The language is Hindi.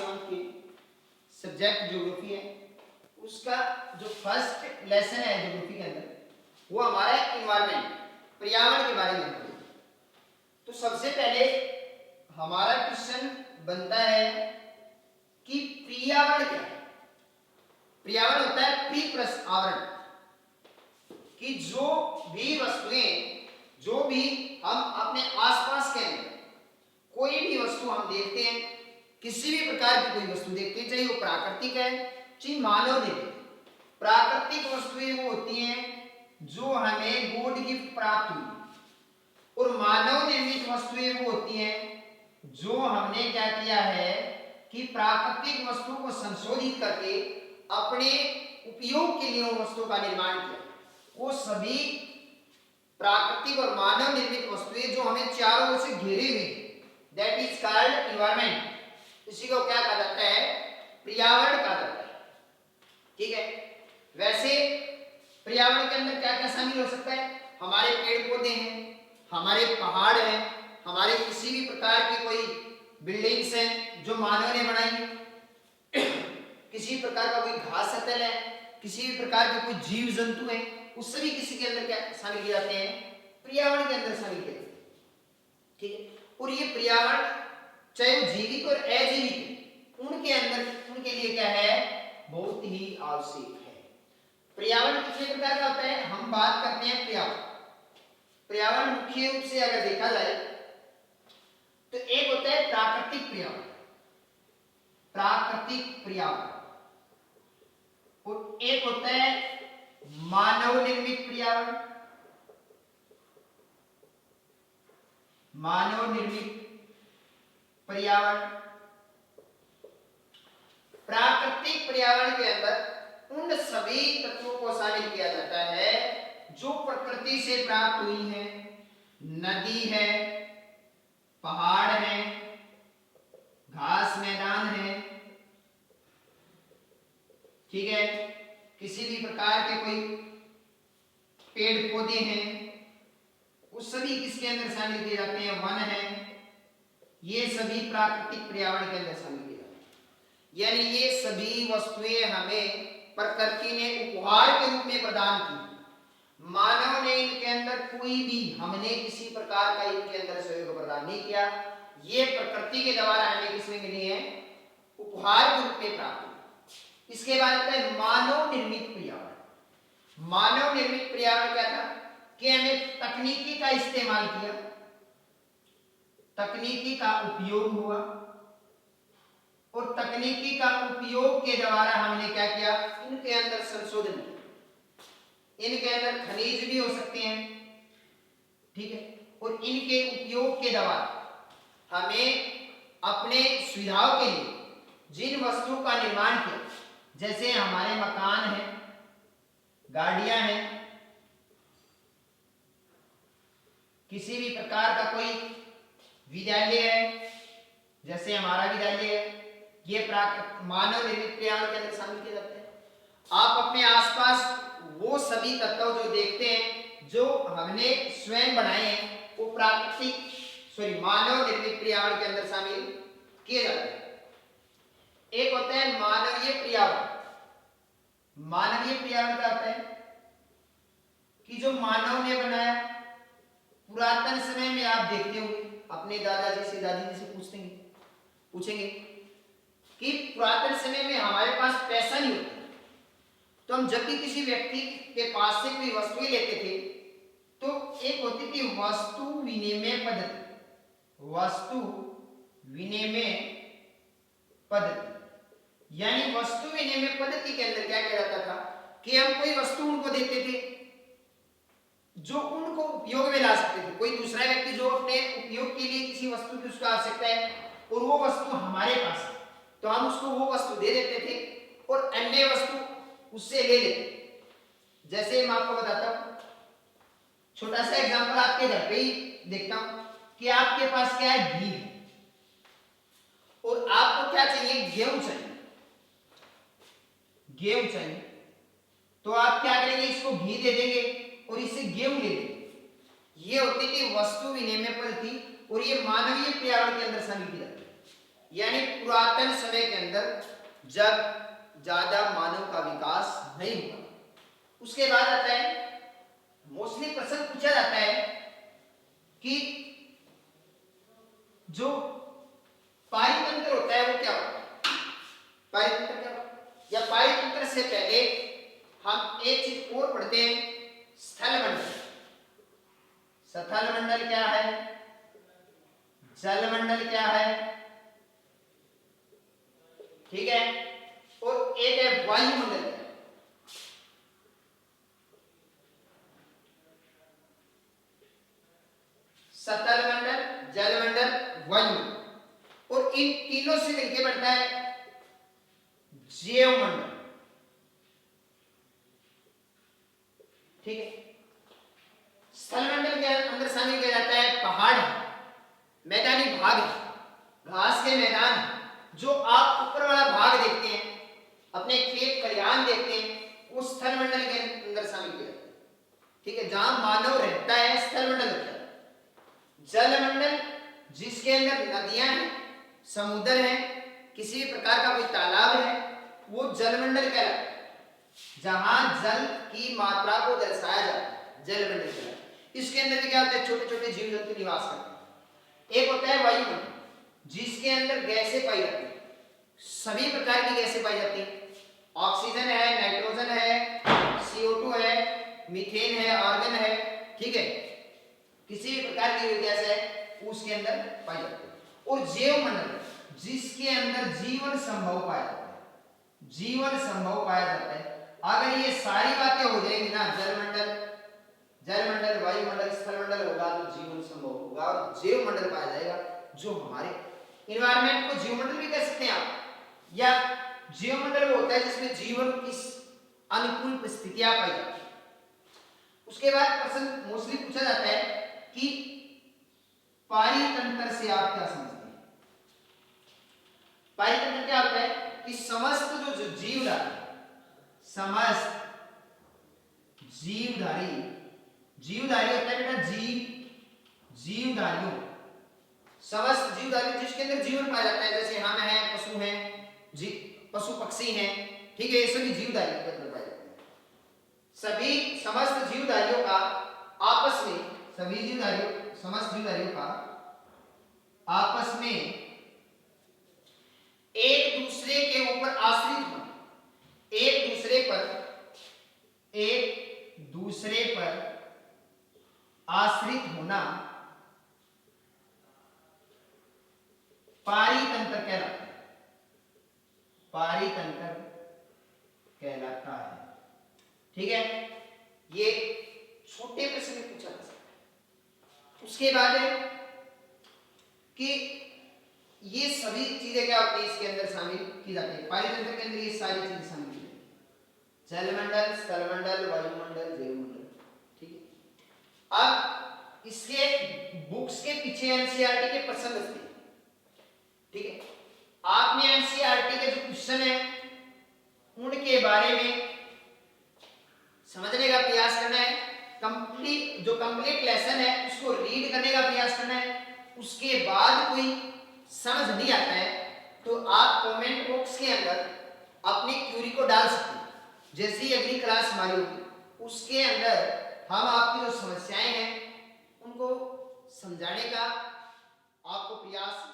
मंथ के सब्जेक्ट ज्योग्राफी है, उसका जो फर्स्ट लेसन है ज्योग्राफी के अंदर वो हमारा इन्वायरमेंट, पर्यावरण के बारे में है। तो सबसे पहले हमारा क्वेश्चन बनता है कि पर्यावरण क्या है। पर्यावरण होता है परिप्रस आवरण, कि जो भी वस्तुएं, जो भी हम अपने आसपास के अंदर कोई भी वस्तु हम देखते हैं, किसी भी प्रकार की कोई वस्तु देखते हैं, चाहे वो प्राकृतिक है चाहे मानव निर्मित। प्राकृतिक वस्तुएं वो होती हैं जो हमें गॉड गिफ्ट प्राप्त हुई, और मानव निर्मित वस्तुएं वो होती हैं जो हमने क्या किया है कि प्राकृतिक वस्तु को संशोधित करके अपने उपयोग के लिए उन वस्तुओं का निर्माण किया। वो सभी प्राकृतिक और मानव निर्मित वस्तुएं जो हमें चारों ओर से घेरे हुए, दैट इज कॉल्ड एनवायरनमेंट। इसी को क्या कहा जाता है, पर्यावरण कहा जाता है। ठीक है, वैसे पर्यावरण के अंदर क्या क्या शामिल हो सकता है, हमारे पेड़ पौधे हैं, हमारे पहाड़ हैं, हमारे किसी भी प्रकार की कोई बिल्डिंग्स हैं जो मानव ने बनाई, किसी प्रकार का कोई घास सतल है, किसी भी प्रकार के कोई जीव जंतु है, उस सभी किसी के अंदर क्या शामिल किए जाते हैं, पर्यावरण के अंदर शामिल किए जाते हैं। ठीक है, और ये पर्यावरण चाहे वो जीवित और अजीवित, उनके अंदर उनके लिए क्या है, बहुत ही आवश्यक है। पर्यावरण कितने प्रकार का होता है, हम बात करते हैं पर्यावरण। पर्यावरण मुख्य रूप से अगर देखा जाए तो एक होता है प्राकृतिक पर्यावरण, प्राकृतिक पर्यावरण, और एक होता है मानव निर्मित पर्यावरण, मानव निर्मित पर्यावरण। प्राकृतिक पर्यावरण के अंदर उन सभी तत्वों को शामिल किया जाता है जो प्रकृति से प्राप्त हुई है, नदी है, पहाड़ है, घास मैदान है, ठीक है, किसी भी प्रकार के कोई पेड़ पौधे हैं, उस सभी किसके अंदर शामिल किए जाते हैं, वन है, ये सभी प्राकृतिक पर्यावरण के अंदर शामिल किए जाते हैं। यानी ये सभी वस्तुएं हमें प्रकृति ने उपहार के रूप में प्रदान की, मानव ने इनके अंदर कोई भी, हमने किसी प्रकार का इनके अंदर सहयोग प्रदान नहीं किया, ये प्रकृति के द्वारा हमें किसमें मिली है, उपहार के रूप में प्राप्त हुई। इसके बाद आता है मानव निर्मित पर्यावरण। मानव निर्मित पर्यावरण क्या था कि हमें तकनीकी का इस्तेमाल किया, तकनीकी का उपयोग हुआ, और तकनीकी का उपयोग के द्वारा हमने क्या किया, इनके अंदर संशोधन किया। इनके अंदर खनिज भी हो सकते हैं, ठीक है, और इनके उपयोग के द्वारा हमें अपने सुविधाओं के लिए जिन वस्तुओं का निर्माण किया, जैसे हमारे मकान हैं, गाड़ियां हैं, किसी भी प्रकार का कोई विद्यालय है, जैसे हमारा विद्यालय है, ये मानव निर्मित पर्यावरण के अंदर शामिल किए जाते हैं। आप अपने आसपास वो सभी तत्व जो देखते हैं जो हमने स्वयं बनाए हैं, वो प्राकृतिक मानव निर्मित पर्यावरण के अंदर शामिल किए जाते हैं। एक होता है मानवीय पर्यावरण। मानवीय पर्यावरण क्या होता है कि जो मानव ने बनाया, पुरातन समय में आप देखते होंगे, अपने दादाजी से दादी जी से पूछेंगे कि पुरातन समय में हमारे पास पैसा नहीं होता, तो हम जब भी किसी व्यक्ति के पास से कोई वस्तुएं लेते थे तो एक होती थी वस्तु विनिमय पद्धति, वस्तु विनिमय पद्धति। यानी वस्तु विनिमय पद्धति के अंदर क्या किया जाता था कि हम कोई वस्तु उनको देते थे जो उनको उपयोग में ला सकते थे। कोई दूसरा व्यक्ति जो अपने उपयोग के लिए किसी वस्तु की उसको आवश्यकता है और वो वस्तु हमारे पास है, तो हम उसको वो वस्तु दे देते थे और अन्य वस्तु उससे ले लेते। जैसे मैं आपको बताता हूं, छोटा सा एग्जांपल आपके घर पे ही देखता हूं कि आपके पास क्या है, घी है, और आपको क्या चाहिए, गेहूं चाहिए, गेहूं चाहिए, तो आप क्या करेंगे, इसको घी दे देंगे और इससे गेहूं ले लेंगे। ये होती थी वस्तु विनिमय पद्धति, और ये मानवीय पर्यावरण के अंदर शामिल की जाती है। यानी पुरातन समय के अंदर जब ज्यादा मानव का विकास नहीं हुआ। उसके बाद आता है, मोस्टली प्रश्न पूछा जाता है कि जो पारितंत्र होता है वो क्या होता है, पारितंत्र क्या होता है, या पारितंत्र से पहले हम एक चीज और पढ़ते हैं, स्थल मंडल। स्थल मंडल क्या है, जल मंडल क्या है, ठीक है, और एक है वायुमंडल। सतल मंडल, जल मंडल, वायुमंडल, और इन तीनों से मिलकर बनता है जैव मंडल। ठीक है, स्थल मंडल के अंदर शामिल किया जाता है पहाड़, मैदानी भाग, घास के मैदान, जो आप ऊपर वाला भाग देखते हैं, अपने खेत खलिहान देखते हैं, वो स्थल मंडल के अंदर शामिल किया जाता है। ठीक है, जहां मानव रहता है स्थल मंडल होता है। जल मंडल जिसके अंदर नदियां हैं, समुद्र है, किसी भी प्रकार का कोई तालाब है, वो जल मंडल कहलाता है। जहां जल की मात्रा को दर्शाया जाता है, जल मंडल कहलाता है। इसके अंदर भी क्या होता है, छोटे छोटे जीव जंतु निवास करते हैं। एक होता है वायुमंडल जिसके अंदर गैसें पाई जाती हैं, सभी प्रकार की गैसें पाई जाती हैं, ऑक्सीजन है, नाइट्रोजन है, CO2 है, मीथेन है, आर्गन है, ठीक है, किसी भी प्रकार की गैस है उसके अंदर पाई जाती है। और जैव मंडल जिसके अंदर जीवन संभव पाया जाता है, जीवन संभव पाया जाता है। अगर ये सारी बातें हो जाएंगी ना, जल मंडल, वायुमंडल, स्थल मंडल होगा तो जीवन संभव होगा, और जैव मंडल पाया जाएगा जो हमारे इन्वायरमेंट को जीव मंडल भी कह सकते हैं आप, या जीव मंडल वो होता है जिसमें जीवन की अनुकूल परिस्थितियां पाई जाती है। उसके बाद प्रश्न मोस्टली पूछा जाता है कि पारितंत्र से आप क्या समझते हैं। पारितंत्र क्या होता है कि समस्त जो जीवधारी, समस्त जीवधारी, जीवधारी होता है बेटा जीवधारियों, समस्त जीवधारी जिसके अंदर जीवन पाया जाता है, जैसे हम हैं, पशु हैं, पशु पक्षी हैं, ठीक है, ये सभी जीवधारी के अंदर पाए जाते हैं। सभी समस्त जीवधारियों का आपस में, सभी जीवधारियों, समस्त जीवधारियों का आपस में एक दूसरे के ऊपर आश्रित होना, एक दूसरे पर आश्रित होना पारितंत्र कहलाता है, पारितंत्र कहलाता है। ठीक है, ये छोटे प्रश्न में पूछा जा सकता है। उसके बाद है कि ये सभी चीजें क्या होती है इसके अंदर शामिल की जाती है, पारितंत्र के अंदर ये सारी चीजें शामिल की जाती है, जल मंडल, स्थल मंडल, वायुमंडल, जैव मंडल। ठीक है, अब इसके बुक्स के पीछे एनसीईआरटी के प्रश्न बचते हैं। ठीक है, आपने एनसीईआरटी के जो क्वेश्चन है उनके बारे में समझने का प्रयास करना है, कंप्लीट लेसन है उसको रीड करने का प्रयास करना है। उसके बाद कोई समझ नहीं आता है तो आप कमेंट बॉक्स के अंदर अपनी क्यूरी को डाल सकते हैं। जैसे ही अगली क्लास हमारी होगी उसके अंदर हम आपकी जो समस्याएं हैं उनको समझाने का आपको प्रयास